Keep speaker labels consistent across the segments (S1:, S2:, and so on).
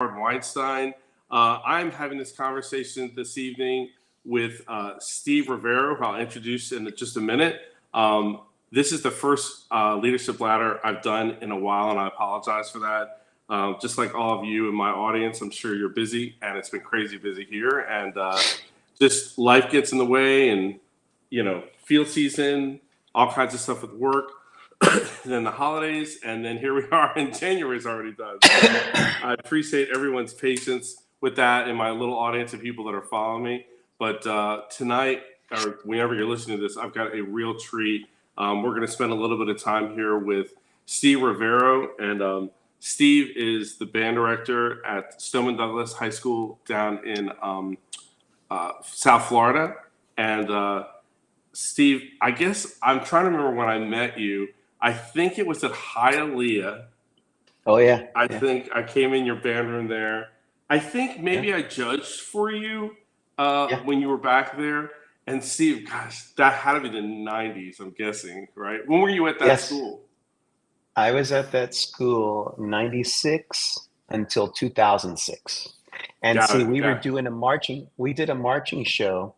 S1: Howard Weinstein. I'm having this conversation this evening with Steve Rivero, who I'll introduce in just a minute. This is the first leadership ladder I've done in a while, and I apologize for that. Just like all of you in my audience, I'm sure you're busy, and it's been crazy busy here, and just life gets in the way, and field season, all kinds of stuff with work. Then the holidays, and then here we are, and January is already done. So I appreciate everyone's patience with that and my little audience of people that are following me. But tonight, or whenever you're listening to this, I've got a real treat. We're going to spend a little bit of time here with Steve Rivero, and Steve is the band director at Stoneman Douglas High School down in South Florida. And Steve, I guess I'm trying to remember when I met you. I think it was at Hialeah.
S2: Oh, yeah.
S1: I think I came in your band room there. I think maybe I judged for you when you were back there. And Steve, gosh, that had to be the 90s, I'm guessing, right? When were you at that school?
S2: I was at that school 96 until 2006. And we did a marching show.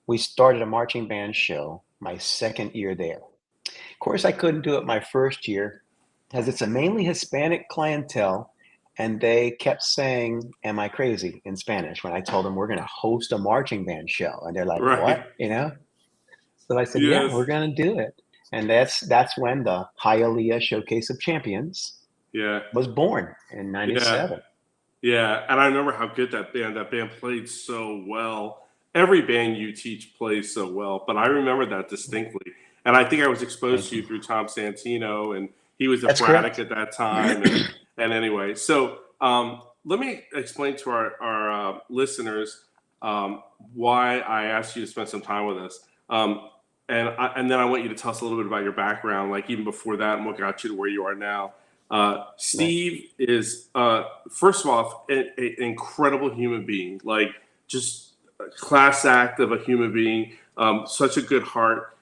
S2: We started a marching band show my second year there. Of course, I couldn't do it my first year because it's a mainly Hispanic clientele, and they kept saying, "Am I crazy?" in Spanish when I told them we're going to host a marching band show, and they're like, "What?" So I said, "Yeah, we're going to do it," and that's when the Hialeah Showcase of Champions was born in '97.
S1: Yeah, and I remember how good that band played so well. Every band you teach plays so well, but I remember that distinctly. And I think I was exposed to you through Tom Santino, and he was at Braddock at that time. And anyway, so let me explain to our listeners why I asked you to spend some time with us. And then I want you to tell us a little bit about your background, like even before that, and what got you to where you are now. Steve is, first of all, an incredible human being, like just a class act of a human being, such a good heart.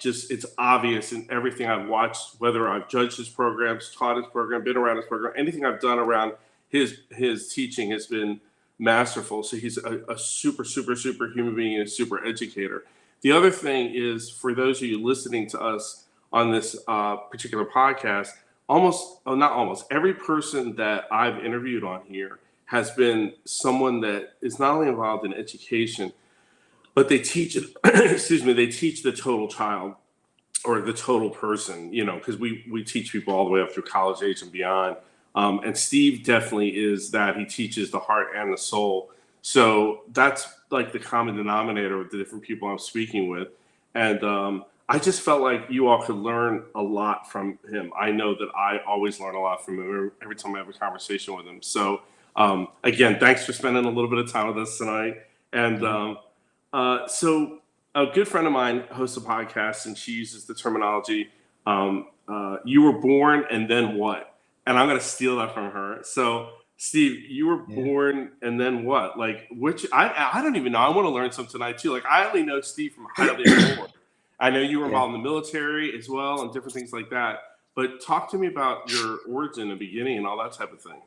S1: Just it's obvious in everything I've watched, whether I've judged his programs, taught his program, been around his program, anything I've done around his teaching has been masterful. So he's a super human being and a super educator. The other thing is, for those of you listening to us on this particular podcast, not almost every person that I've interviewed on here has been someone that is not only involved in education, but they teach it. They teach the total child or the total person, because we teach people all the way up through college age and beyond. And Steve definitely is that. He teaches the heart and the soul. So that's like the common denominator with the different people I'm speaking with. And I just felt like you all could learn a lot from him. I know that I always learn a lot from him every time I have a conversation with him. So again, thanks for spending a little bit of time with us tonight. And so a good friend of mine hosts a podcast, and she uses the terminology, you were born and then what? And I'm going to steal that from her. So Steve, you were born and then what? Like, which I don't even know. I want to learn some tonight too. Like, I only know Steve from Hialeah Ford. I know you were involved in the military as well and different things like that. But talk to me about your origin and beginning and all that type of thing.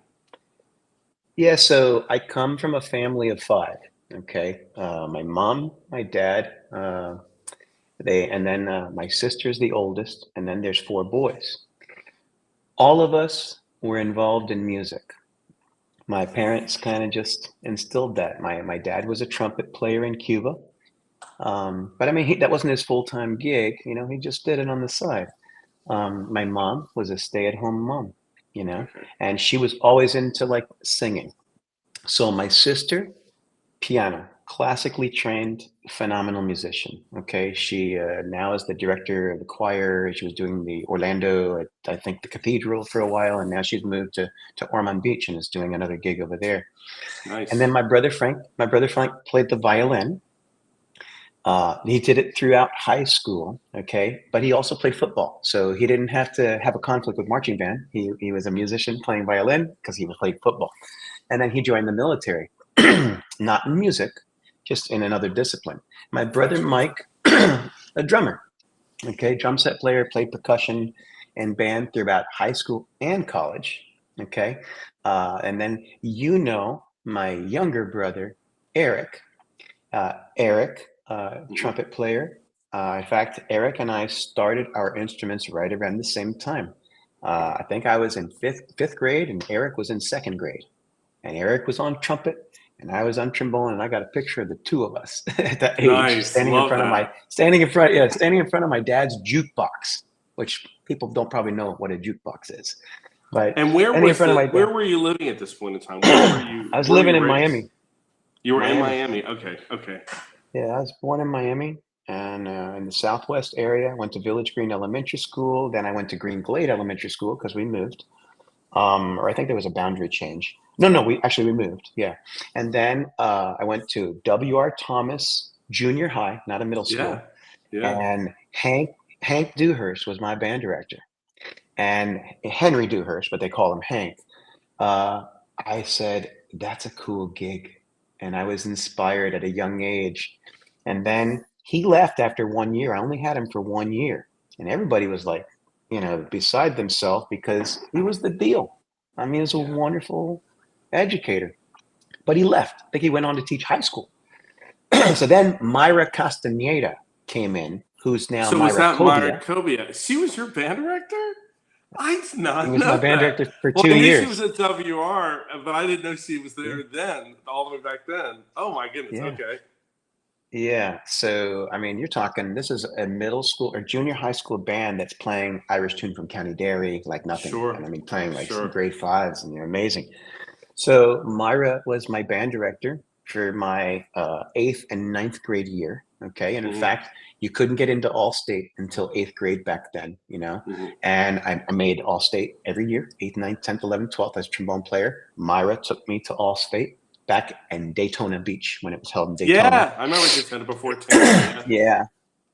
S2: Yeah, so I come from a family of five. Okay, my mom, my dad, and then my sister's the oldest, and then there's four boys. All of us were involved in music. My parents kind of just instilled that. My dad was a trumpet player in Cuba, but I mean that wasn't his full-time gig. He just did it on the side. My mom was a stay-at-home mom, and she was always into like singing. So my sister, piano, classically trained, phenomenal musician. Okay, she now is the director of the choir. She was doing the Orlando, I think the Cathedral for a while, and now she's moved to Ormond Beach and is doing another gig over there.
S1: Nice.
S2: And then my brother Frank played the violin. He did it throughout high school, okay, but he also played football, so he didn't have to have a conflict with marching band. He was a musician playing violin because he played football, and then he joined the military. Not in music, just in another discipline. My brother Mike, a drummer, okay, drum set player, played percussion and band throughout high school and college. Okay. And then my younger brother, Eric. Eric,
S1: Mhm.
S2: trumpet player. In fact, Eric and I started our instruments right around the same time. I think I was in fifth grade, and Eric was in second grade. And Eric was on trumpet, and I was on trombone. And I got a picture of the two of us at that age,
S1: Nice. Love that.
S2: standing in front of my dad's jukebox, which people don't probably know what a jukebox is. But
S1: And where
S2: standing in
S1: was
S2: front of my
S1: the
S2: dad,
S1: where were you living at this point in time?
S2: I was
S1: Where were
S2: living
S1: you
S2: in
S1: raised?
S2: Miami.
S1: You were in
S2: Miami.
S1: Miami. Okay. Okay.
S2: Yeah, I was born in Miami and in the Southwest area. Went to Village Green Elementary School. Then I went to Green Glade Elementary School because we moved. Or I think there was a boundary change. No, no, we moved. Yeah, and then I went to W.R. Thomas Junior High, not a middle
S1: Yeah.
S2: school.
S1: Yeah.
S2: And Hank Dewhurst was my band director, and Henry Dewhurst, but they call him Hank. Uh, I said, that's a cool gig. And I was inspired at a young age. And then he left after 1 year. I only had him for 1 year. And everybody was like, beside themselves because he was the deal. I mean, he was a
S1: Yeah.
S2: wonderful educator. But he left. I think he went on to teach high school. So then Myra Castaneda came in, who's now
S1: So was
S2: Myra
S1: that Myra
S2: Cobia.
S1: Cobia? She was your band director? I did
S2: He
S1: not
S2: was my
S1: know
S2: band
S1: that.
S2: director for
S1: Well,
S2: two
S1: I knew she was
S2: years.
S1: at WR, but I didn't know she was
S2: Yeah.
S1: there then, all the way back then. Oh my goodness.
S2: Yeah.
S1: Okay.
S2: Yeah. So, I mean, you're talking, this is a middle school or junior high school band that's playing Irish Tune from County Derry like nothing. And I
S1: Sure.
S2: mean, playing like some
S1: Sure.
S2: grade fives, and they're amazing. So, Myra was my band director for my eighth and ninth grade year. Okay. And in
S1: Hmm.
S2: fact, you couldn't get into All State until eighth grade back then,
S1: Hmm.
S2: And I made All State every year, eighth, ninth, 10th, 11th, 12th as trombone player. Myra took me to All State back in Daytona Beach when it was held in Daytona.
S1: Yeah, I remember Daytona before Tampa. Yeah.
S2: Yeah.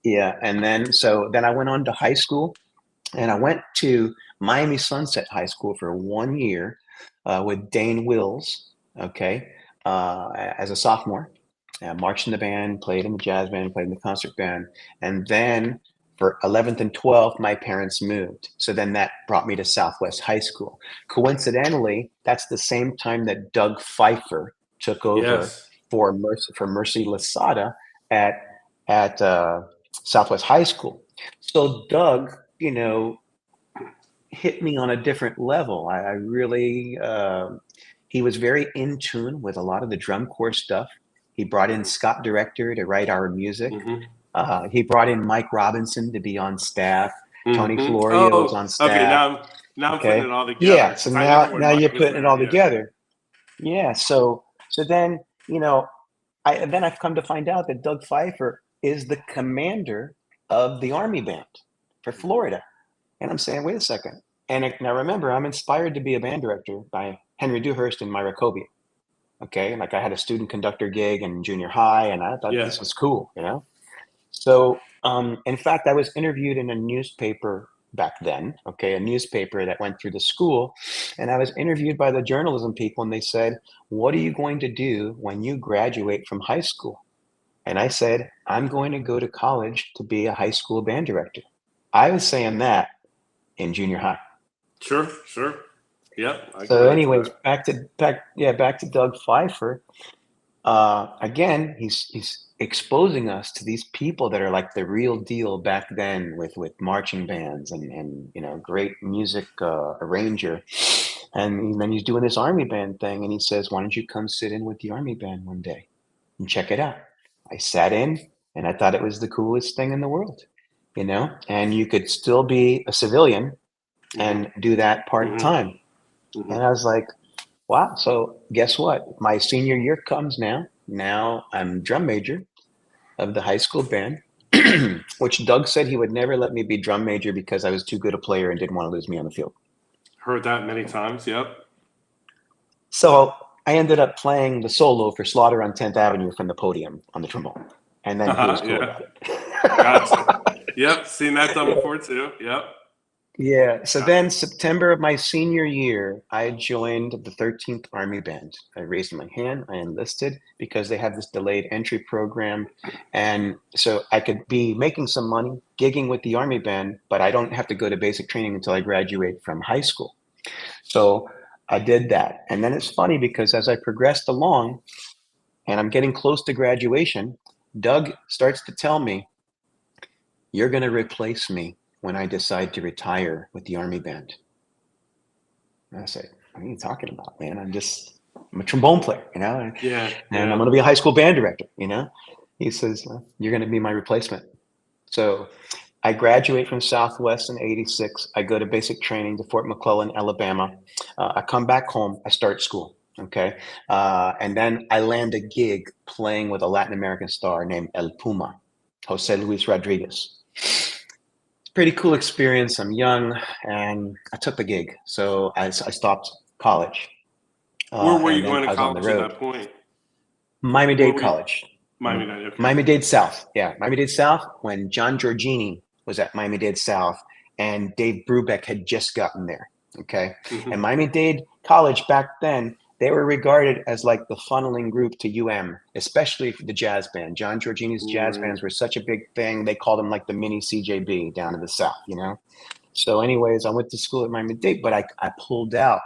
S2: Yeah, and then I went on to high school, and I went to Miami Sunset High School for 1 year with Dane Wills. Okay, as a sophomore, marched in the band, played in the jazz band, played in the concert band, and then for 11th and 12th, my parents moved. So then that brought me to Southwest High School. Coincidentally, that's the same time that Doug Pfeiffer took over
S1: Yes.
S2: for Mercy Lasada at at Southwest High School. So Doug, hit me on a different level. I really, he was very in tune with a lot of the drum corps stuff. He brought in
S1: Hmm.
S2: Scott Director to write our music.
S1: Hmm.
S2: He brought in Mike Robinson to be on staff. Tony
S1: Hmm.
S2: Florio was
S1: Oh,
S2: on
S1: okay.
S2: staff.
S1: Now I'm putting
S2: Okay.
S1: it all
S2: Yeah.
S1: together
S2: So
S1: because I never
S2: now
S1: when Mike
S2: you're
S1: was
S2: putting it
S1: there.
S2: all
S1: Yeah.
S2: together. Yeah. So then, I've come to find out that Doug Pfeiffer is the commander of the Army Band for
S1: Hmm.
S2: Florida. And I'm saying, wait a second. Now remember, I'm inspired to be a band director by Henry Dewhurst and Myra Cobia. Okay. Like I had a student conductor gig in junior high, and I thought
S1: Yeah.
S2: this was cool. So, in fact, I was interviewed in a newspaper back then, okay, a newspaper that went through the school. And I was interviewed by the journalism people, and they said, what are you going to do when you graduate from high school? And I said, I'm going to go to college to be a high school band director. I was saying that in junior high.
S1: Sure. Sure. Yep. I can
S2: So,
S1: relate to
S2: anyways,
S1: that.
S2: back to Doug Pfeiffer. Again, he's exposing us to these people that are like the real deal back then with marching bands and great music arranger. And then he's doing this army band thing, and he says, "Why don't you come sit in with the army band one day and check it out?" I sat in, and I thought it was the coolest thing in the world. And you could still be a civilian
S1: Hmm.
S2: and do that part
S1: Hmm.
S2: time.
S1: Hmm.
S2: And I was like, wow. So guess what? My senior year comes now. Now I'm drum major of the high school band, which Doug said he would never let me be drum major because I was too good a player and didn't want to lose me on the field.
S1: Heard that many times. Yep.
S2: So I ended up playing the solo for Slaughter on 10th Avenue from the podium on the trombone. And then he was cool
S1: Yeah.
S2: about
S1: Gotcha.
S2: it.
S1: Yep. Seen that done before too. Yep.
S2: Yeah. So
S1: Got
S2: then, September of my senior year, I joined the 13th Army Band. I raised my hand. I enlisted because they have this delayed entry program. And so I could be making some money gigging with the Army Band, but I don't have to go to basic training until I graduate from high school. So I did that. And then it's funny because as I progressed along and I'm getting close to graduation, Doug starts to tell me, "You're going to replace me when I decide to retire with the Army Band." And I said, "What are you talking about, man? I'm a trombone player,
S1: Yeah,
S2: and I'm
S1: yeah.
S2: going to be a high school band director." He says, "You're going to be my replacement." So I graduate from Southwest in '86. I go to basic training to Fort McClellan, Alabama. I come back home. I start school. Okay. And then I land a gig playing with a Latin American star named El Puma, Jose Luis Rodriguez. Pretty cool experience. I'm young and I took the gig. So I stopped college
S1: Where were you
S2: and then
S1: going
S2: I
S1: to
S2: was on the
S1: college at
S2: road.
S1: that point?
S2: Miami-Dade
S1: Where were you?
S2: College.
S1: Miami Dade. Okay.
S2: Miami-Dade South. Yeah, Miami-Dade South when John Giorgini was at Miami-Dade South and Dave Brubeck had just gotten there. Okay. And
S1: Hmm.
S2: Miami-Dade College back then, they were regarded as like the funneling group to UM, especially for the jazz band. John Giorgini's jazz
S1: Right.
S2: bands were such a big thing. They called them like the mini CJB down in the South. So anyways, I went to school at Miami-Dade, but I pulled out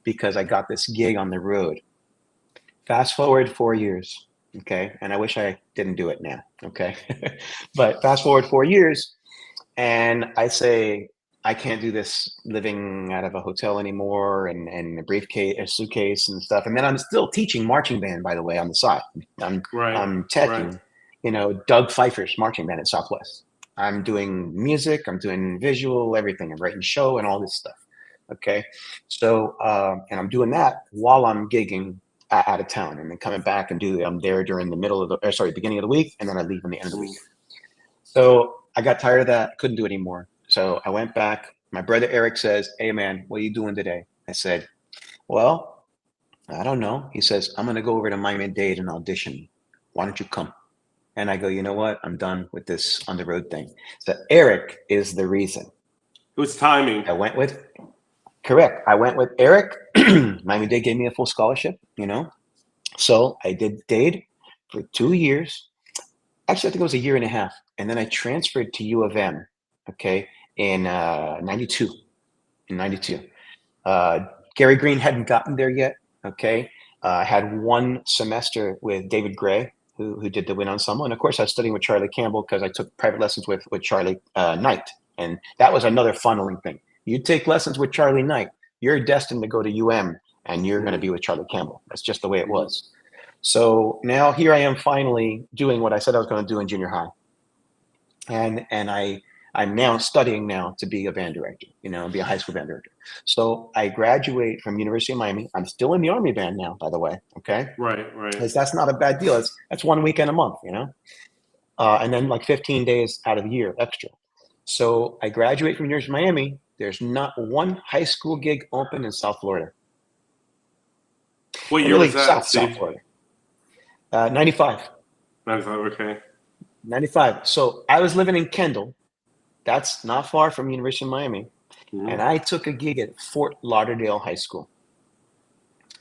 S2: because I got this gig on the road. Fast forward 4 years, okay, and I wish I didn't do it now, okay, but fast forward 4 years, and I say I can't do this living out of a hotel anymore, and a briefcase, a suitcase, and stuff. And then I'm still teaching marching band, by the way, on the side. I'm
S1: Right.
S2: I'm
S1: Right.
S2: teching, Doug Pfeiffer's marching band at Southwest. I'm doing music, I'm doing visual, everything. I'm writing show and all this stuff. Okay, so and I'm doing that while I'm gigging out of town, and then coming back and I'm there during the beginning of the week, and then I leave in the end of the week.
S1: Mm.
S2: So I got tired of that, couldn't do it anymore. So I went back. My brother Eric says, "Hey man, what are you doing today?" I said, "Well, I don't know." He says, "I'm gonna go over to Miami-Dade and audition. Why don't you come?" And I go, "You know what? I'm done with this on the road thing." So Eric is the reason
S1: It was timing.
S2: I went with. Correct. I went with Eric. Miami-Dade gave me a full scholarship. So I did Dade for 2 years. Actually, I think it was a year and a half. And then I transferred to U of M, okay, in 92. In 92. Uh, Gary Green hadn't gotten there yet, okay. I had one semester with David Gray, who did the Wind Ensemble. And of course, I was studying with Charlie Campbell because I took private lessons with Charlie Knight. And that was another funneling thing. You take lessons with Charlie Knight, you're destined to go to UM and you're going to
S1: Mm.
S2: be with Charlie Campbell. That's just the way it
S1: Mm.
S2: was. So now here I am finally doing what I said I was going to do in junior high, and I'm now studying now to be a band director, be a high school band director. So I graduate from University of Miami. I'm still in the Army band now, by the way. Okay,
S1: Right. Right.
S2: because that's not a bad deal. That's one weekend a month, and then like 15 days out of the year extra. So I graduate from University of Miami. There's not one high school gig open in South Florida,
S1: What
S2: or
S1: year was
S2: really
S1: that,
S2: South
S1: Steve?
S2: Florida. 95.
S1: 95. Okay.
S2: 95. So I was living in Kendall. That's not far from University of Miami. And
S1: Mm.
S2: I took a gig at Fort Lauderdale High School.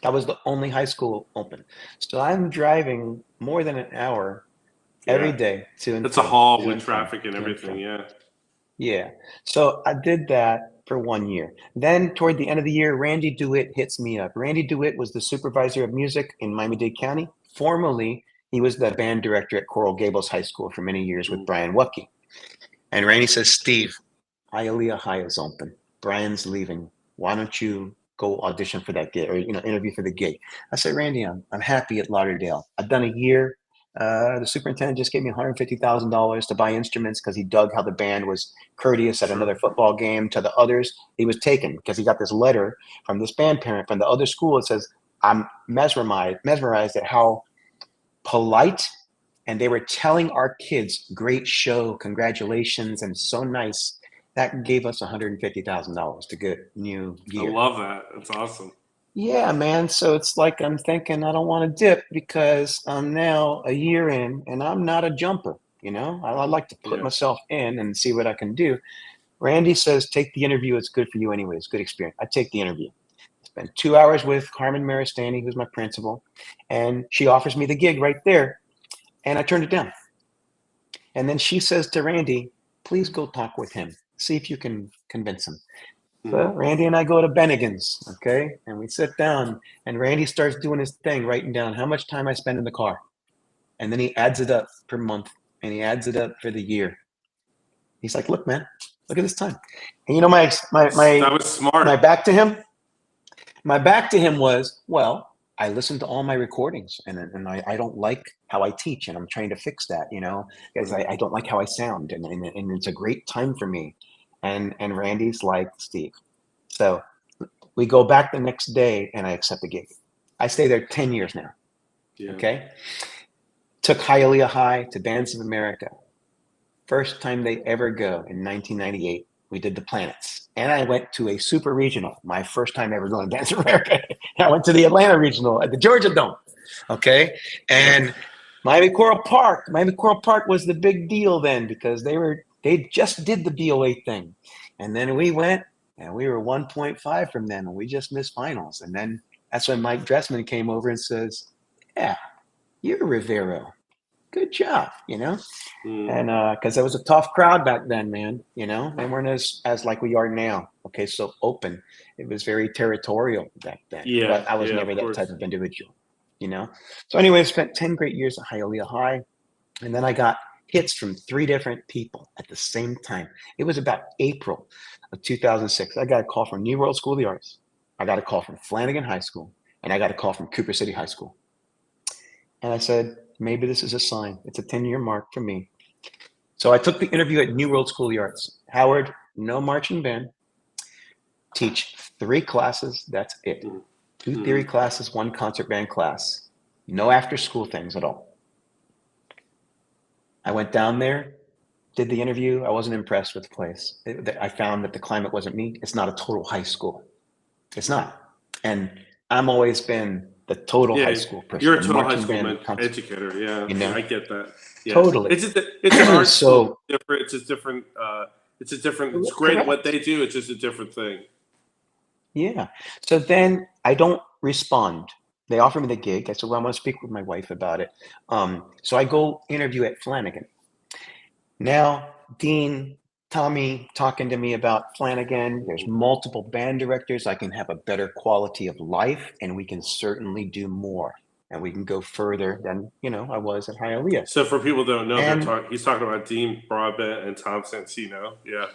S2: That was the only high school open. So I'm driving more than an hour every
S1: Yeah.
S2: day to and
S1: That's a
S2: from,
S1: haul
S2: to
S1: with
S2: and from,
S1: traffic and
S2: to and
S1: everything.
S2: from.
S1: Yeah.
S2: Yeah. So I did that for 1 year. Then toward the end of the year, Randy DeWitt hits me up. Randy DeWitt was the supervisor of music in Miami-Dade County. Formerly, he was the band director at Coral Gables High School for many years with
S1: Mm.
S2: Brian Wuttke. And Randy says, "Steve, Hialeah High is open. Brian's leaving. Why don't you go audition for that gig or interview for the gig?" I said, "Randy, I'm happy at Lauderdale. I've done a year. The superintendent just gave me $150,000 to buy instruments because he dug how the band was courteous at
S1: Sure.
S2: another football game to the others. He was taken because he got this letter from this band parent from the other school. It says, I'm mesmerized at how polite, and they were telling our kids, 'Great show, congratulations,' and so nice." That gave us $150,000 to get new
S1: I
S2: gear.
S1: love that. That's awesome.
S2: Yeah, man. So it's like I'm thinking I don't want to dip because I'm now a year in and I'm not a jumper. I like to put
S1: Yeah.
S2: myself in and see what I can do. Randy says, "Take the interview. It's good for you anyways. Good experience." I take the interview. Spend 2 hours with Carmen Maristani, who's my principal, and she offers me the gig right there. And I turned it down. And then she says to Randy, "Please go talk with him. See if you can convince him." So Randy and I go to Bennigan's, okay? And we sit down and Randy starts doing his thing, writing down how much time I spend in the car. And then he adds it up per month and he adds it up for the year. He's like, look, man, look at this time. And you know,
S1: That was smart.
S2: my back to him, my back to him was, well, I listen to all my recordings and I don't like how I teach and I'm trying to fix that, you know, because I don't like how I sound and it's a great time for me. And Randy's like, Steve. So we go back the next day and I accept the gig. I stay there 10 years now.
S1: Yeah.
S2: Okay. Took Hialeah High to Bands of America. First time they ever go in 1998. We did the Planets. And I went to a super regional, my first time ever going to Dance America. I went to the Atlanta regional at the Georgia Dome. Okay. And Miami Coral Park was the big deal then because they just did the BOA thing. And then we went and we were 1.5 from them and we just missed finals. And then that's when Mike Dressman came over and says, yeah, you're Rivero. Good job, you know? And because there was a tough crowd back then, man, you know, they weren't as like we are now. Okay, so open. It was very territorial back then.
S1: Yeah,
S2: but I was never that type of individual, you know. So anyway, I spent 10 great years at Hialeah High, and then I got hits from 3 different people at the same time. It was about April of 2006. I got a call from New World School of the Arts. I got a call from Flanagan High School, and I got a call from Cooper City High School. And I said, maybe this is a sign. It's a 10-year mark for me. So I took the interview at New World School of the Arts. Howard, no marching band. Teach 3 classes. That's it. 2 theory classes, 1 concert band class. No after school things at all. I went down there, did the interview. I wasn't impressed with the place. I found that the climate wasn't me. It's not a total high school. It's not. And I'm always been the total high school person.
S1: You're a total high school educator. Yeah,
S2: you know?
S1: I get that. Yeah.
S2: Totally.
S1: It's an art school. It's a different. It's great at what they do. It's just a different thing.
S2: Yeah. So then I don't respond. They offer me the gig. I said, well, I'm going to speak with my wife about it. So I go interview at Flanagan. Now, Dean, Tommy talking to me about Flanagan. There's multiple band directors. I can have a better quality of life and we can certainly do more. And we can go further than, you know, I was at Hialeah.
S1: So for people who don't know, he's talking about Dean Broadbent and Tom Santino. Yeah.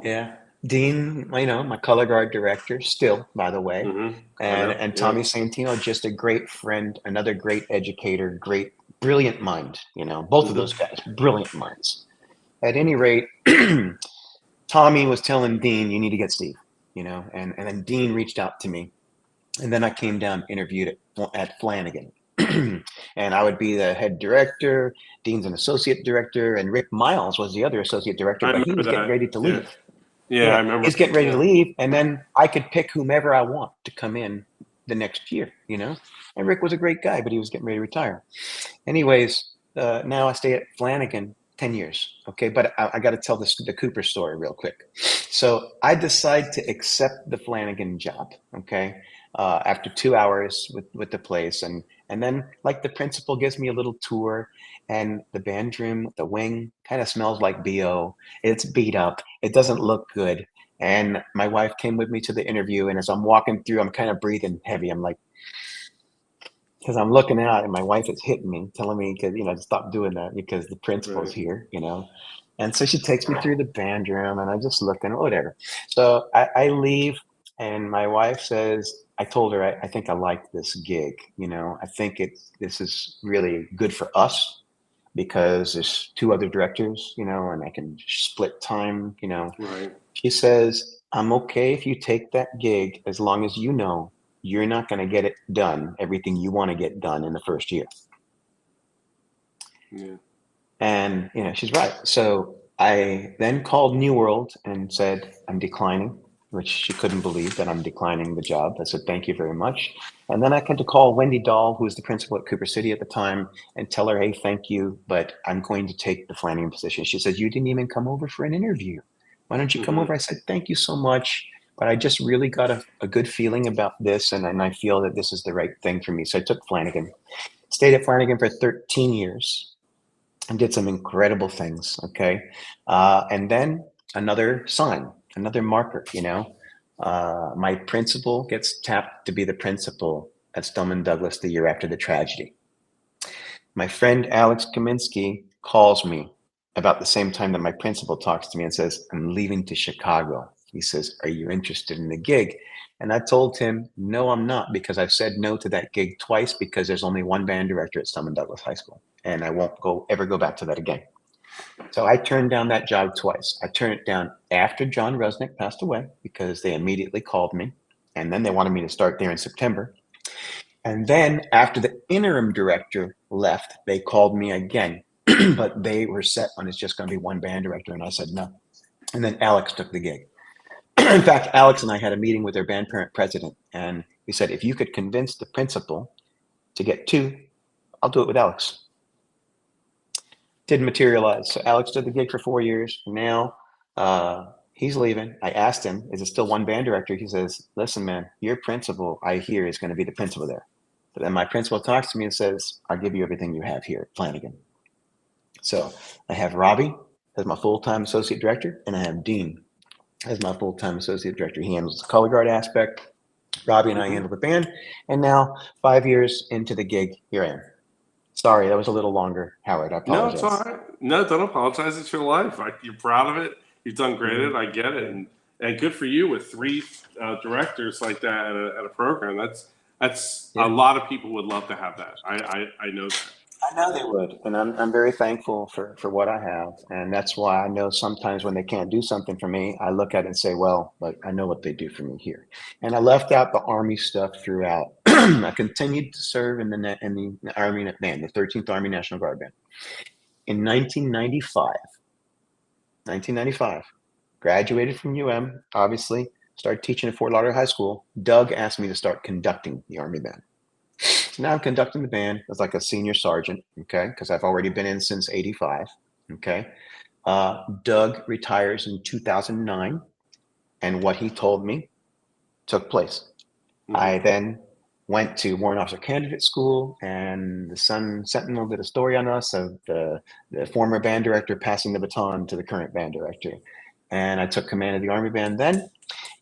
S2: Yeah. Dean, you know, my color guard director still, by the way. And Tommy Santino, just a great friend, another great educator, brilliant mind, you know, both of those guys, brilliant minds. At any rate, Tommy was telling Dean, you need to get Steve, you know, and then Dean reached out to me. And then I came down, interviewed at Flanagan. And I would be the head director, Dean's an associate director, and Rick Miles was the other associate director, but he was getting ready to leave.
S1: Yeah, I remember.
S2: He's getting ready to leave, and then I could pick whomever I want to come in the next year, you know? And Rick was a great guy, but he was getting ready to retire. Anyways, now I stay at Flanagan 10 years, okay? But I got to tell the Cooper story real quick. So I decide to accept the Flanagan job, okay? After 2 hours with the place. And then like the principal gives me a little tour and the band room, the wing kind of smells like BO. It's beat up. It doesn't look good. And my wife came with me to the interview. And as I'm walking through, I'm kind of breathing heavy. I'm like, because I'm looking out and my wife is hitting me, telling me, because, you know, to stop doing that because the principal's here, you know. And so she takes me through the band room and I just look and whatever. So I leave and my wife says, I told her, I think I like this gig. You know, I think this is really good for us because there's 2 other directors, you know, and I can split time, you know.
S1: Right.
S2: She says, I'm okay if you take that gig as long as you know you're not going to get it done, everything you want to get done in the first year.
S1: Yeah.
S2: And, you know, she's right. So I then called New World and said, I'm declining, which she couldn't believe that I'm declining the job. I said, thank you very much. And then I had to call Wendy Dahl, who was the principal at Cooper City at the time, and tell her, hey, thank you, but I'm going to take the Flanagan position. She said, you didn't even come over for an interview. Why don't you come over? I said, thank you so much, but I just really got a good feeling about this, and I feel that this is the right thing for me. So I took Flanagan, stayed at Flanagan for 13 years, and did some incredible things, okay? And then another sign. another marker, you know. My principal gets tapped to be the principal at Stoneman Douglas the year after the tragedy. My friend Alex Kaminsky calls me about the same time that my principal talks to me and says, I'm leaving to Chicago. He says, are you interested in the gig? And I told him, no, I'm not, because I've said no to that gig twice because there's only one band director at Stoneman Douglas High School. And I won't ever go back to that again. So I turned down that job twice. I turned it down after John Rusnick passed away because they immediately called me. And then they wanted me to start there in September. And then after the interim director left, they called me again, but they were set on it's just going to be one band director. And I said no. And then Alex took the gig. In fact, Alex and I had a meeting with their band parent president. And he said, if you could convince the principal to get two, I'll do it with Alex. Didn't materialize. So Alex did the gig for 4 years. Now he's leaving. I asked him, is it still one band director? He says, listen, man, your principal, I hear, is going to be the principal there. But then my principal talks to me and says, I'll give you everything you have here at Flanagan. So I have Robbie as my full-time associate director, and I have Dean as my full-time associate director. He handles the color guard aspect. Robbie and I handle the band. And now, 5 years into the gig, here I am. Sorry, that was a little longer, Howard. I
S1: No,
S2: apologize.
S1: it's all right. No, don't apologize. It's your life. You're proud of it. You've done great at it. I get it, and good for you with three directors like that at a program. That's a lot of people would love to have that. I know that.
S2: I know they would, and I'm very thankful for what I have, and that's why I know sometimes when they can't do something for me, I look at it and say, well, like I know what they do for me here, and I left out the Army stuff throughout. I continued to serve in the Army Band, the 13th Army National Guard Band. In 1995, graduated from UM, obviously, started teaching at Fort Lauderdale High School. Doug asked me to start conducting the Army Band. So now I'm conducting the band as like a senior sergeant, okay, because I've already been in since 85, okay. Doug retires in 2009, and what he told me took place. I then went to Warrant Officer Candidate School, and the Sun Sentinel did a story on us of the former band director passing the baton to the current band director. And I took command of the Army Band then,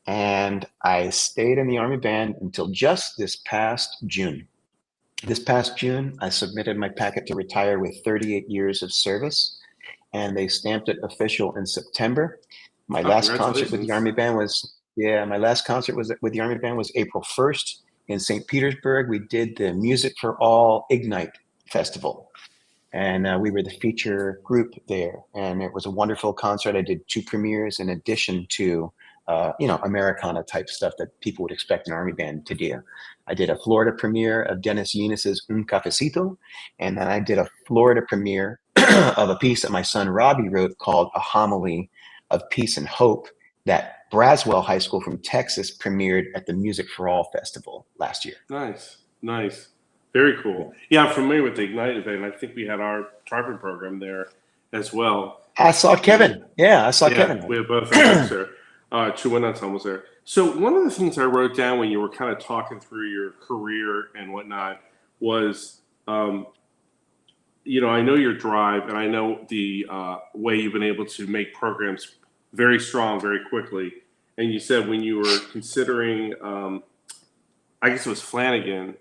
S2: and I stayed in the Army Band until just this past June. This past June, I submitted my packet to retire with 38 years of service, and they stamped it official in September. My last concert with the Army Band was, my last concert was with the Army Band was April 1st in St. Petersburg. We did the Music for All Ignite Festival, and we were the feature group there, and it was a wonderful concert. I did 2 premieres in addition to Americana type stuff that people would expect an Army Band to do. I did a Florida premiere of Dennis Eunice's Un Cafecito, and then I did a Florida premiere of a piece that my son Robbie wrote called A Homily of Peace and Hope that Braswell High School from Texas premiered at the Music for All Festival last year.
S1: Nice. Very cool. Yeah, I'm familiar with the Ignite event. I think we had our tribal program there as well.
S2: I saw Kevin. Yeah, I saw Kevin.
S1: We had both there. Chuanatom was there. So one of the things I wrote down when you were kind of talking through your career and whatnot was, I know your drive, and I know the way you've been able to make programs very strong very quickly. And you said when you were considering, I guess it was Flanagan,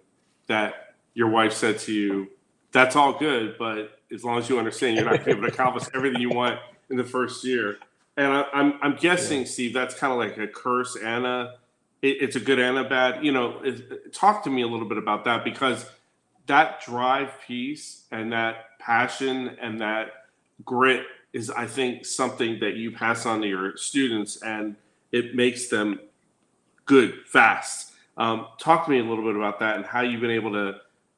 S1: that your wife said to you, that's all good, but as long as you understand you're not going to be able to accomplish everything you want in the first year. And I'm guessing, Steve, that's kind of like a curse and it's a good and a bad. Talk to me a little bit about that, because that drive piece and that passion and that grit is, I think, something that you pass on to your students, and it makes them good fast. Talk to me a little bit about that and how you've been able to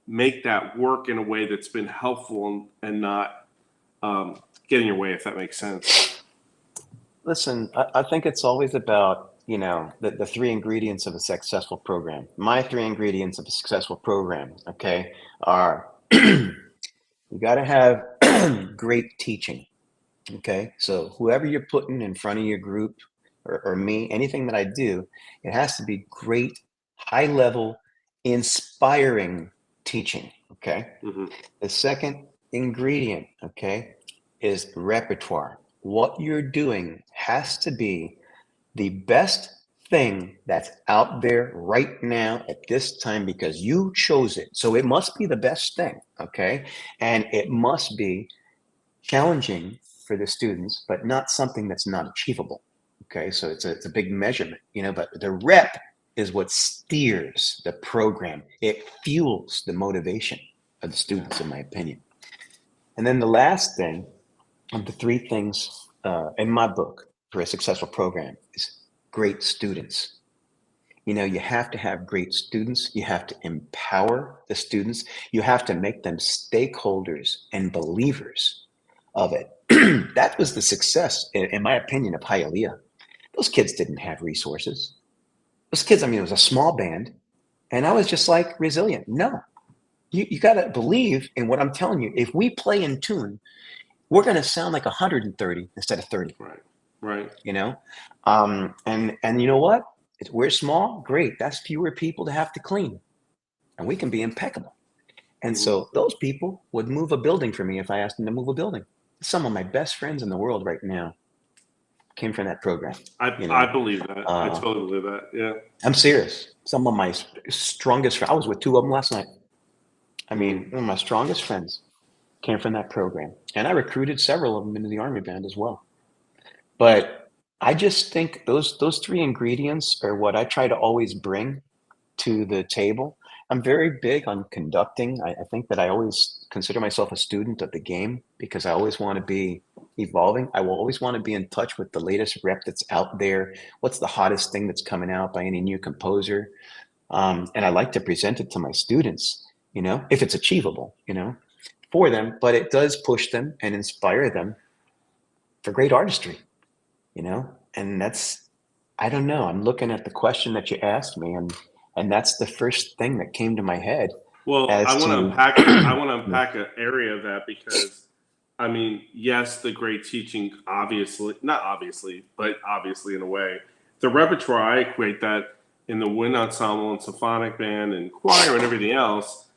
S1: make that work in a way that's been helpful and not getting your way, if that makes sense.
S2: Listen, I think it's always about, the 3 ingredients of a successful program. My 3 ingredients of a successful program, okay, are you got to have great teaching, okay? So whoever you're putting in front of your group or me, anything that I do, it has to be great, high-level, inspiring teaching, okay? The second ingredient, okay, is repertoire. What you're doing has to be the best thing that's out there right now at this time because you chose it. So it must be the best thing, okay? And it must be challenging for the students, but not something that's not achievable. Okay, so it's a big measurement, but the rep is what steers the program. It fuels the motivation of the students, in my opinion. And then the last thing of the three things in my book for a successful program is great students. You have to have great students. You have to empower the students. You have to make them stakeholders and believers of it. That was the success, in my opinion, of Hialeah. Those kids didn't have resources. Those kids, I mean, it was a small band. And I was just like resilient. No, you got to believe in what I'm telling you. If we play in tune, we're going to sound like 130 instead of 30.
S1: Right. Right.
S2: And you know what? We're small. Great. That's fewer people to have to clean. And we can be impeccable. And so those people would move a building for me if I asked them to move a building. Some of my best friends in the world right now came from that program.
S1: I believe that. I totally believe that. Yeah.
S2: I'm serious. Some of my strongest friends, I was with two of them last night. I mean, one of my strongest friends came from that program. And I recruited several of them into the Army Band as well. But I just think those three ingredients are what I try to always bring to the table. I'm very big on conducting. I think that I always consider myself a student of the game because I always want to be evolving. I will always want to be in touch with the latest rep that's out there. What's the hottest thing that's coming out by any new composer? And I like to present it to my students, if it's achievable, for them, but it does push them and inspire them for great artistry, and I don't know. I'm looking at the question that you asked me and that's the first thing that came to my head
S1: Well,
S2: as
S1: I want to
S2: to
S1: unpack. I want to unpack an area of that because, I mean, yes, the great teaching, obviously, not obviously, but obviously in a way, the repertoire. I equate that in the wind ensemble and symphonic band and choir and everything else.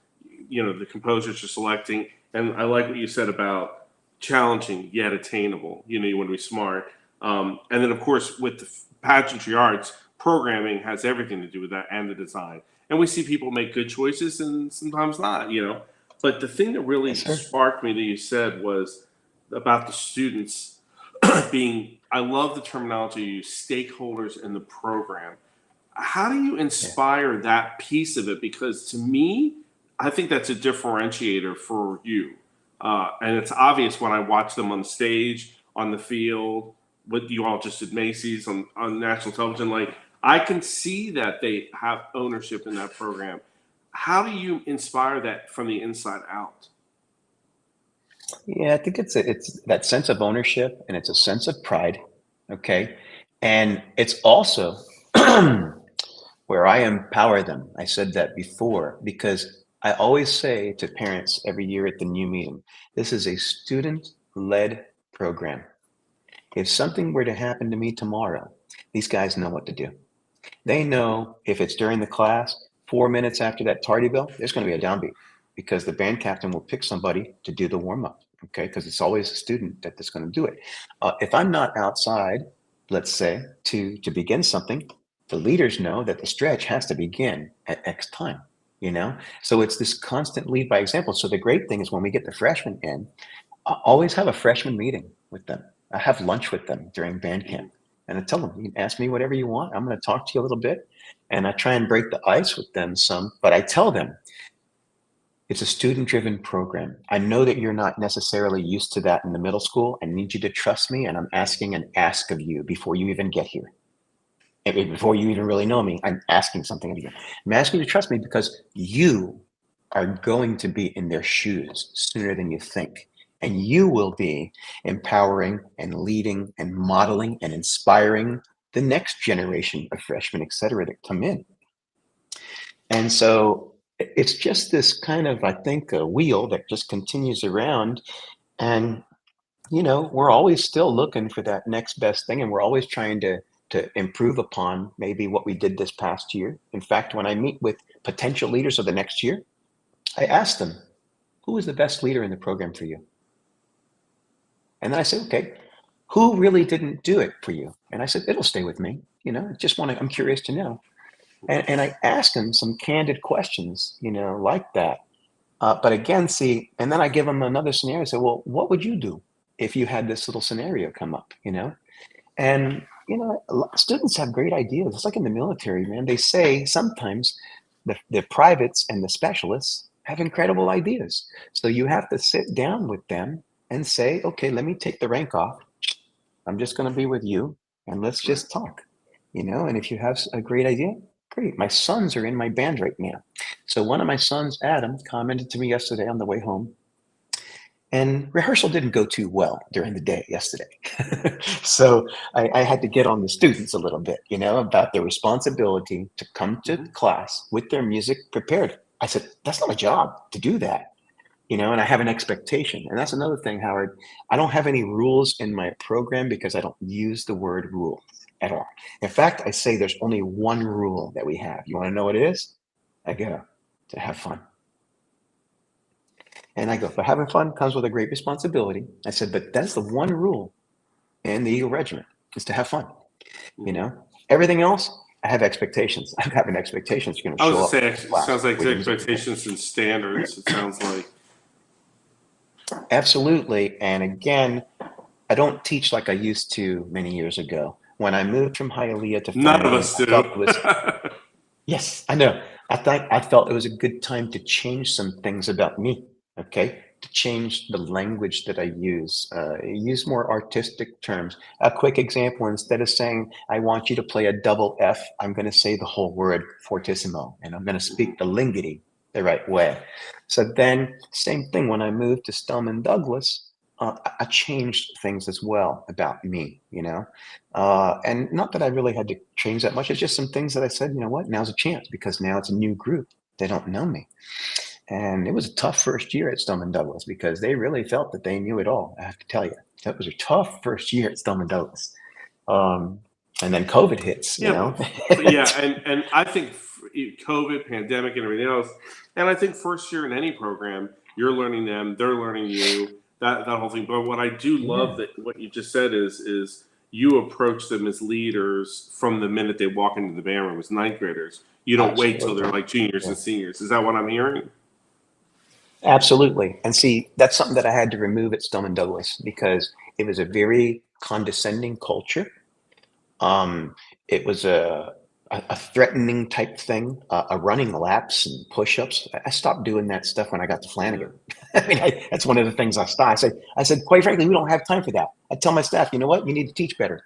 S1: The composers are selecting, and I like what you said about challenging yet attainable. You want to be smart, and then of course with the pageantry arts, programming has everything to do with that and the design. And we see people make good choices and sometimes not. But the thing that really
S2: yes, sir.
S1: sparked me that you said was about the students being, I love the terminology you use, stakeholders in the program. How do you
S2: Yeah.
S1: inspire that piece of it? Because to me, I think that's a differentiator for you. And it's obvious when I watch them on stage, on the field, what you all just did Macy's on national television. Like, I can see that they have ownership in that program. How do you inspire that from the inside out?
S2: Yeah, I think it's that sense of ownership and it's a sense of pride. Okay. And it's also where I empower them. I said that before because I always say to parents every year at the new meeting, this is a student led program. If something were to happen to me tomorrow, these guys know what to do. They know if it's during the class, 4 minutes after that tardy bell, there's going to be a downbeat because the band captain will pick somebody to do the warm up. Okay, because it's always a student that's going to do it. If I'm not outside, let's say to begin something, the leaders know that the stretch has to begin at X time. So it's this constant lead by example. So the great thing is when we get the freshmen in, I always have a freshman meeting with them. I have lunch with them during band camp. And I tell them, you can ask me whatever you want. I'm going to talk to you a little bit. And I try and break the ice with them some, but I tell them it's a student driven program. I know that you're not necessarily used to that in the middle school. I need you to trust me. And I'm asking an ask of you before you even get here. And before you even really know me, I'm asking something of you. I'm asking you to trust me because you are going to be in their shoes sooner than you think. And you will be empowering and leading and modeling and inspiring the next generation of freshmen, et cetera, that come in. And so it's just this kind of, I think, a wheel that just continues around. And, we're always still looking for that next best thing. And we're always trying to improve upon maybe what we did this past year. In fact, when I meet with potential leaders of the next year, I ask them, who is the best leader in the program for you? And then I say, okay, who really didn't do it for you? And I said, it'll stay with me. I'm curious to know. And I ask him some candid questions, like that. But again, see, and then I give him another scenario. I say, well, what would you do if you had this little scenario come up? And, students have great ideas. It's like in the military, man. They say sometimes the privates and the specialists have incredible ideas. So you have to sit down with them and say, okay, let me take the rank off. I'm just going to be with you and let's
S1: Right.
S2: just talk. And if you have a great idea, great. My sons are in my band right now. So one of my sons, Adam, commented to me yesterday on the way home, and rehearsal didn't go too well during the day yesterday. So I had to get on the students a little bit, about their responsibility to come to
S1: Hmm.
S2: class with their music prepared. I said, that's not a job to do that, and I have an expectation. And that's another thing, Howard. I don't have any rules in my program because I don't use the word rule at all. In fact, I say there's only one rule that we have. You want to know what it is? I go to have fun. And I go, but having fun comes with a great responsibility. I said, but that's the one rule in the Eagle Regiment is to have fun. You
S1: Hmm.
S2: know, everything else, I have expectations. I have an expectation you're going to
S1: I was
S2: show
S1: just
S2: up
S1: saying,
S2: to
S1: it
S2: class
S1: sounds like
S2: with
S1: the
S2: your music prepared.
S1: expectations and standards. It sounds like
S2: Absolutely. And again, I don't teach like I used to many years ago. When I moved from Hialeah to
S1: none of
S2: Flanagan,
S1: us
S2: I
S1: do.
S2: felt it was, yes, I know. I felt it was a good time to change some things about me. Okay, to change the language that I use more artistic terms. A quick example: instead of saying "I want you to play a double F," I'm going to say the whole word fortissimo, and I'm going to speak the lingity the right way. So then, same thing when I moved to Spelman Douglas. I changed things as well about me. And not that I really had to change that much. It's just some things that I said, you know what, now's a chance because now it's a new group. They don't know me. And it was a tough first year at Spelman Douglas because they really felt that they knew it all. I have to tell you, that was a tough first year at Spelman Douglas. Um, and then COVID hits,
S1: Yeah, yeah, and I think COVID, pandemic, and everything else, and I think first year in any program, you're learning them, they're learning you, that whole thing. But what I do love
S2: yeah,
S1: that what you just said is you approach them as leaders from the minute they walk into the band room as ninth graders. You don't wait till they're
S2: absolutely.
S1: like juniors
S2: Yeah.
S1: and seniors. Is that what I'm hearing?
S2: Absolutely. And see, that's something that I had to remove at Spelman Douglas because it was a very condescending culture. It was a threatening type thing, a running laps and push-ups. I stopped doing that stuff when I got to
S1: Yeah,
S2: Flanagan. I mean, that's one of the things I stopped. I said, quite frankly, we don't have time for that. I tell my staff, you know what? You need to teach better,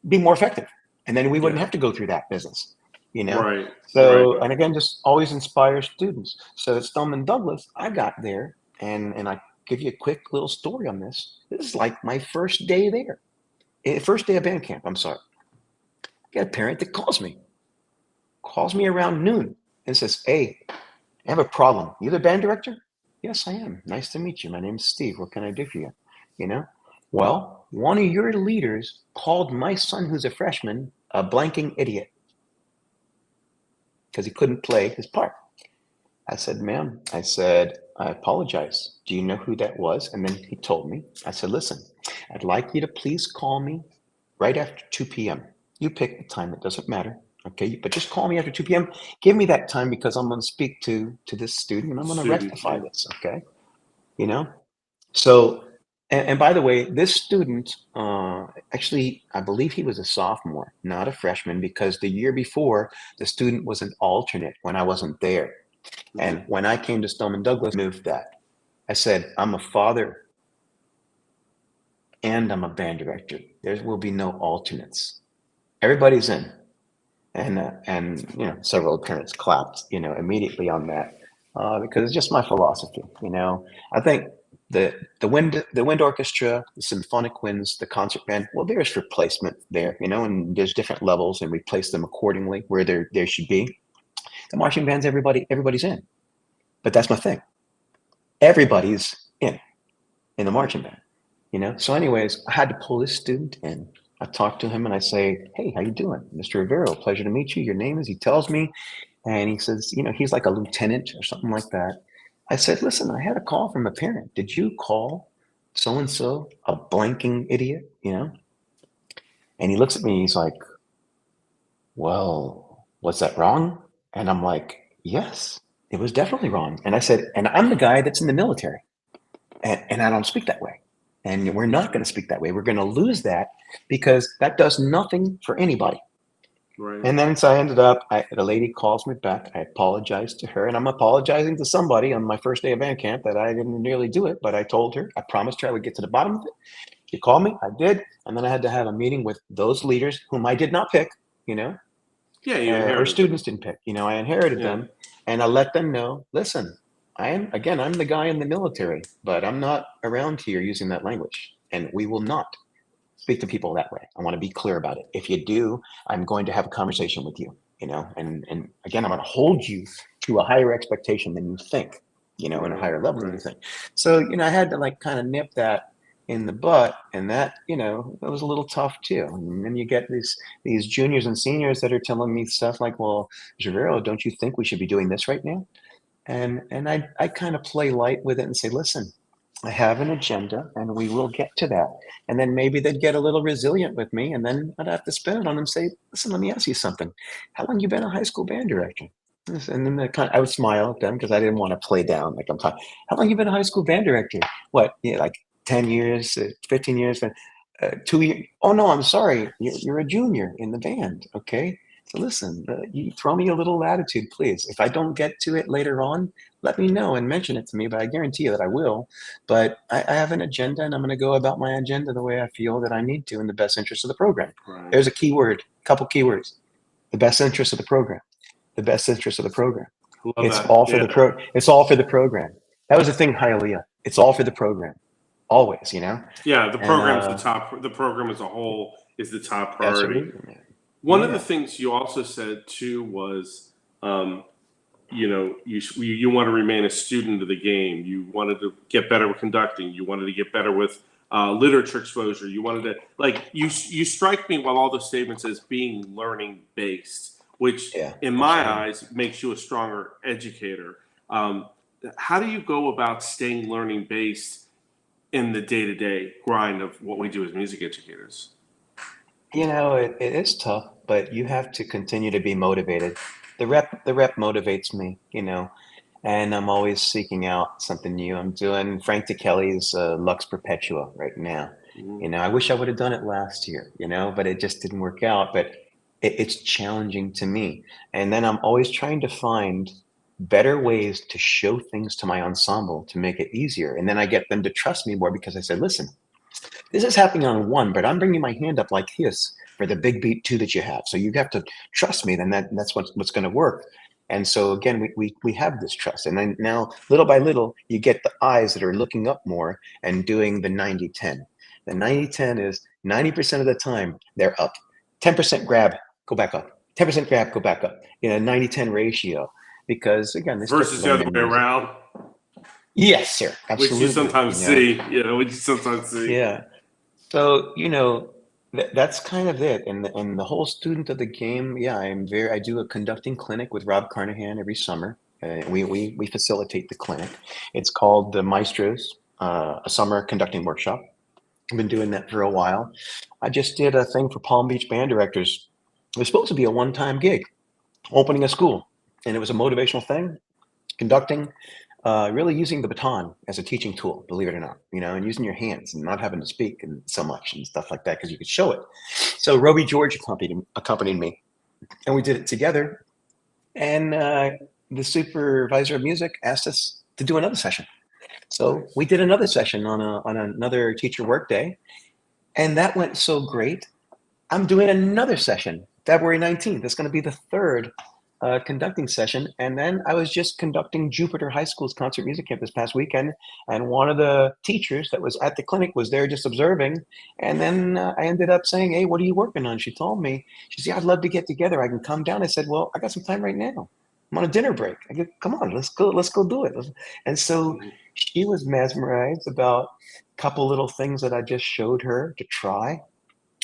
S2: be more effective, and then we wouldn't
S1: yeah,
S2: have to go through that business.
S1: right, right.
S2: So, and again, just always inspire students. So at Spelman Douglas, I got there, and I give you a quick little story on this. This is like my first day there, first day of band camp. I'm sorry. I got a parent that calls me around noon and says, hey, I have a problem. You the band director? Yes, I am. Nice to meet you. My name's Steve. What can I do for you? You know? Well, one of your leaders called my son, who's a freshman, a blanking idiot because he couldn't play his part. I said, ma'am, I apologize. Do you know who that was? And then he told me. I said, listen, I'd like you to please call me right after 2 p.m. You pick the time, it doesn't matter. Okay, but just call me after 2 p.m. Give me that time because I'm going to speak to this student and I'm going to
S1: Student,
S2: rectify
S1: yeah.
S2: this. Okay, you know. So, and by the way, this student actually, I believe he was a sophomore, not a freshman, because the year before the student was an alternate when I wasn't there.
S1: Hmm.
S2: And when I came to Spelman Douglas, moved that. I said, I'm a father and I'm a band director. There will be no alternates. Everybody's in. And several parents clapped, immediately on that because it's just my philosophy. I think the wind orchestra, the symphonic winds, the concert band. Well, there's replacement there, and there's different levels, and we place them accordingly where there should be. The marching bands, everybody's in, but that's my thing. Everybody's in the marching band. So anyways, I had to pull this student in. I talked to him and I say, hey, how you doing? Mr. Rivero, pleasure to meet you. Your name is, he tells me, and he says, he's like a lieutenant or something like that. I said, listen, I had a call from a parent. Did you call so and so, a blanking idiot, you know? And he looks at me, he's like, well, was that wrong? And I'm like, yes, it was definitely wrong. And I said, and I'm the guy that's in the military, and I don't speak that way. And we're not going to speak that way. We're going to lose that because that does nothing for anybody.
S1: Right.
S2: And then so I ended up, the lady calls me back. I apologized to her, and I'm apologizing to somebody on my first day of band camp that I didn't nearly do it, but I told her, I promised her I would get to the bottom of it. She called me, I did, and then I had to have a meeting with those leaders whom I did not pick, you know,
S1: Yeah, you
S2: or
S1: inherited them.
S2: students didn't pick. I inherited
S1: Yeah.
S2: them, and I let them know, listen, I'm the guy in the military, but I'm not around here using that language, and we will not speak to people that way. I want to be clear about it. If you do, I'm going to have a conversation with you, and again, I'm going to hold you to a higher expectation than you think, and a
S1: Right.
S2: higher level than you
S1: Right.
S2: think. So, I had to like kind of nip that in the butt, and that, that was a little tough too. And then you get these juniors and seniors that are telling me stuff like, well, Javero, don't you think we should be doing this right now? And I kind of play light with it and say, listen, I have an agenda and we will get to that. And then maybe they'd get a little resilient with me, and then I'd have to spin it on them and say, listen, let me ask you something. How long you been a high school band director? And then I would smile at them because I didn't want to play down like I'm talking. How long you been a high school band director? What, like 10 years, 15 years, 2 years? Oh, no, I'm sorry. You're a junior in the band. Okay. So listen, you throw me a little latitude, please. If I don't get to it later on, let me know and mention it to me, but I guarantee you that I will. But I have an agenda, and I'm going to go about my agenda the way I feel that I need to in the best interest of the program.
S1: Right.
S2: There's a keyword, couple keywords: the best interest of the program, the best interest of the program.
S1: Love
S2: It's
S1: that.
S2: all for
S1: Yeah.
S2: it's all for the program. That was the thing, Hialeah. It's all for the program, always,
S1: Yeah. The
S2: and
S1: program's the top. The program as a whole is the top priority.
S2: absolutely, man.
S1: One of the
S2: Yeah,
S1: things you also said too was, um, you want to remain a student of the game. You wanted to get better with conducting. You wanted to get better with literature exposure. You wanted to like you strike me while all those statements as being learning based, which
S2: yeah,
S1: in my
S2: absolutely.
S1: eyes makes you a stronger educator. Um, how do you go about staying learning based in the day to day grind of what we do as music educators?
S2: It is tough, but you have to continue to be motivated. The rep motivates me, and I'm always seeking out something new. I'm doing Frank DeKelly's Lux Perpetua right now.
S1: Mhm.
S2: I wish I would have done it last year, but it just didn't work out. But it's challenging to me. And then I'm always trying to find better ways to show things to my ensemble to make it easier. And then I get them to trust me more because I said, listen, this is happening on one, but I'm bringing my hand up like this for the big beat two that you have. So you have to trust me. Then that's what's going to work. And so again, we have this trust. And then now little by little, you get the eyes that are looking up more and doing the 90-10. The 90-10 is 90% of the time they're up. 10% grab, go back up. 10% grab, go back up. 90-10 ratio. Because again, they start
S1: Versus the other
S2: learning
S1: way
S2: music.
S1: around,
S2: Yes, sir.
S1: which you
S2: Absolutely.
S1: sometimes see. Which you sometimes see.
S2: Yeah. So, that's kind of it. And the whole student of the game, yeah, I do a conducting clinic with Rob Carnahan every summer. We facilitate the clinic. It's called the Maestros, a summer conducting workshop. I've been doing that for a while. I just did a thing for Palm Beach band directors. It was supposed to be a one-time gig, opening a school, and it was a motivational thing, conducting, really using the baton as a teaching tool, believe it or not, and using your hands and not having to speak and so much and stuff like that because you could show it. So Roby George accompanied me, and we did it together. And the supervisor of music asked us to do another session. So we
S1: Nice.
S2: did another session on another teacher workday, and that went so great. I'm doing another session February 19th. That's going to be the third conducting session. And then I was just conducting Jupiter High School's concert music camp this past weekend. And one of the teachers that was at the clinic was there just observing. And then I ended up saying, hey, what are you working on? She told me, she said, yeah, I'd love to get together. I can come down. I said, well, I got some time right now. I'm on a dinner break. I go, come on, let's go do it. And so
S1: Mhm.
S2: she was mesmerized about a couple little things that I just showed her to try,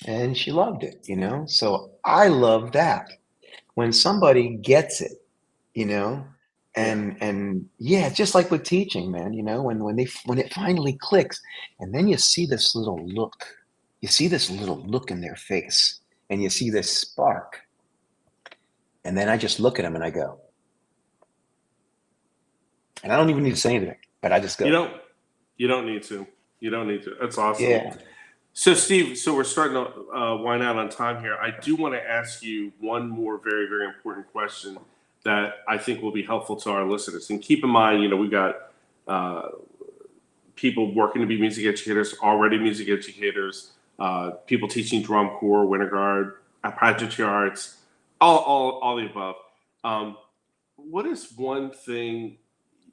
S2: and she loved it. So I love that when somebody gets it, you know And yeah, just like with teaching, man, when it finally clicks, and then you see this little look in their face, and you see this spark, and then I just look at them and I go, and I don't even need to say anything, but I just
S1: You
S2: go,
S1: don't you don't need to. You don't need to. That's awesome.
S2: yeah.
S1: So, Steve, so we're starting to wind out on time here. I do want to ask you one more very, very important question that I think will be helpful to our listeners. And keep in mind, we've got uh, people working to be music educators, already music educators, people teaching drum corps, winter guard, pageantry arts, all the above. Um, what is one thing,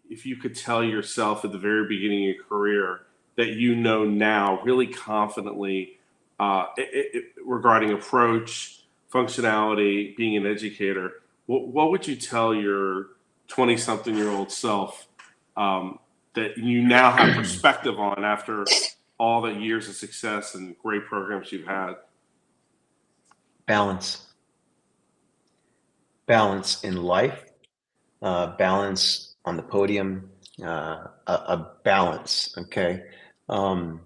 S1: if you could tell yourself at the very beginning of your career, that you know now really confidently regarding approach, functionality, being an educator? What would you tell your 20 something year old self um, that you now have perspective on after all the years of success and great programs you've had?
S2: Balance. Balance in life, balance on the podium, a balance, okay? Um,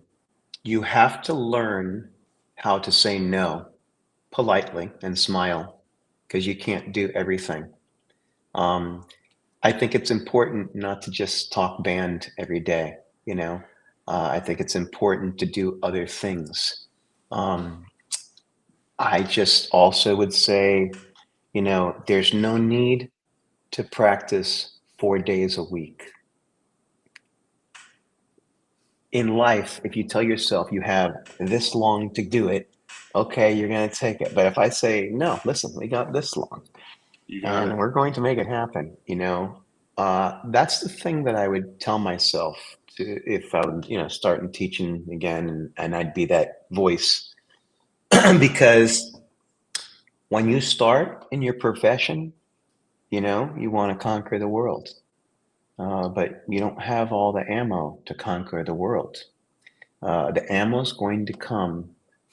S2: you have to learn how to say no politely and smile because you can't do everything. Um, I think it's important not to just talk band every day, you know. I think it's important to do other things. Um, I just also would say, there's no need to practice 4 days a week. In life, if you tell yourself you have this long to do it, okay, you're going to take it. But if I say, no, listen, we got this long
S1: You got
S2: and
S1: it.
S2: we're going to make it happen, that's the thing that I would tell myself if I would, start teaching again, and I'd be that voice. Because when you start in your profession, you want to conquer the world, but you don't have all the ammo to conquer the world. The ammo is going to come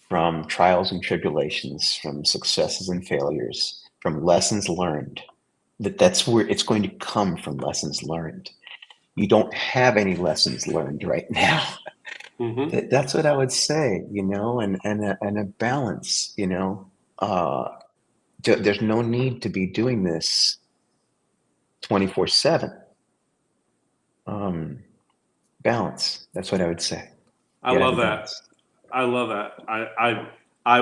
S2: from trials and tribulations, from successes and failures, from lessons learned. That's where it's going to come, from lessons learned. You don't have any lessons learned right now.
S1: Hmm.
S2: That's what I would say, and a balance, Uh, there's no need to be doing this 24/7. Um, Balance. That's what I would say.
S1: I
S2: You gotta have
S1: love
S2: a
S1: that.
S2: balance.
S1: I love that. I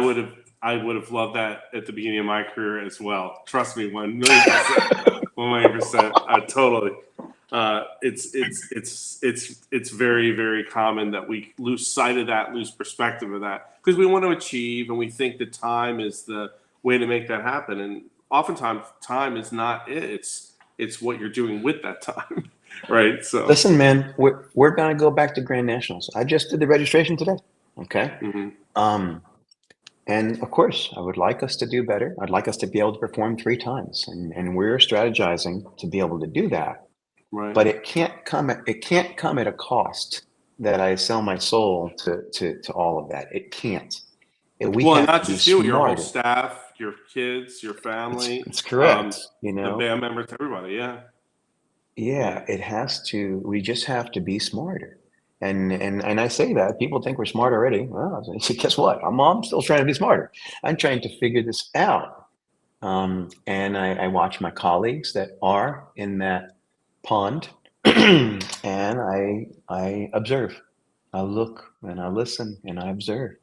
S1: would have loved that at the beginning of my career as well. Trust me, 1,000,000%. 1,000,000%. Totally. It's very, very common that we lose sight of that, lose perspective of that, because we want to achieve and we think that time is the way to make that happen. And oftentimes, time is not it. It's what you're doing with that time, right? So,
S2: Listen, man, we're gonna go back to Grand Nationals. I just did the registration today. Okay.
S1: mhm,
S2: Um, and of course, I would like us to do better. I'd like us to be able to perform 3 times, and we're strategizing to be able to do that.
S1: right.
S2: But it can't come at a cost that I sell my soul to all of that. It can't. We
S1: Well, and
S2: have
S1: not
S2: to be
S1: just you, your whole
S2: smarter.
S1: staff, your kids, your
S2: It's
S1: family,
S2: it's
S1: um,
S2: correct.
S1: the band members, everybody. Yeah, yeah.
S2: Yeah, it has to. We just have to be smarter. And I say that people think we're smart already. Well, I say, guess what? I'm still trying to be smarter. I'm trying to figure this out. And I watch my colleagues that are in that pond, and I observe. I look and I listen and I observe,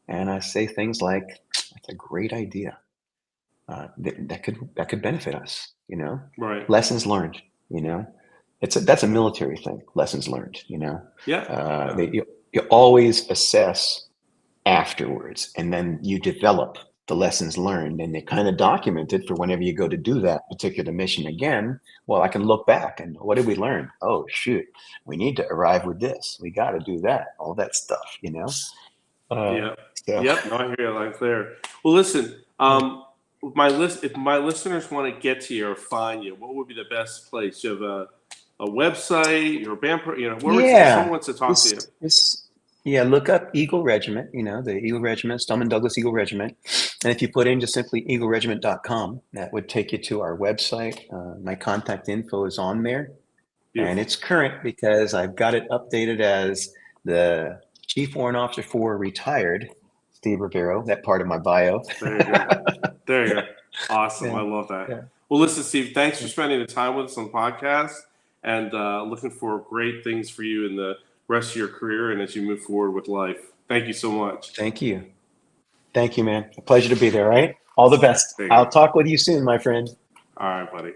S2: and I say things like, "That's a great idea. That could benefit us."
S1: Right.
S2: Lessons learned. That's a military thing. Lessons learned.
S1: Yeah. Yeah.
S2: That you always assess afterwards, and then you develop the lessons learned, and they kind of document it for whenever you go to do that particular mission again. Well, I can look back and what did we learn? Oh shoot, we need to arrive with this. We got to do that. All that stuff. Uh,
S1: Yeah.
S2: so
S1: Yep. No, I hear you loud and clear. Well, listen. If my listeners want to get to you or find you, what would be the best place? You have a website, your band, if someone
S2: yeah,
S1: wants to talk to
S2: this
S1: you.
S2: this Yeah, look up Eagle Regiment, the Eagle Regiment, Stoneman Douglas Eagle Regiment. And if you put in just simply eagleregiment.com, that would take you to our website. My contact info is on there. And
S1: Beautiful.
S2: it's current because I've got it updated as the Chief Warrant Officer for retired Steve Rivero, that part of my bio.
S1: There you go. There you go. Awesome.
S2: Yeah,
S1: I love that.
S2: yeah.
S1: Well, listen, Steve, thanks for spending the time with us on the podcast, and looking for great things for you in the rest of your career and as you move forward with life. Thank you so much.
S2: Thank you. Thank you, man. A pleasure to be there, all right? All the best.
S1: There you
S2: I'll
S1: go.
S2: talk with you soon, my friend.
S1: All right, buddy.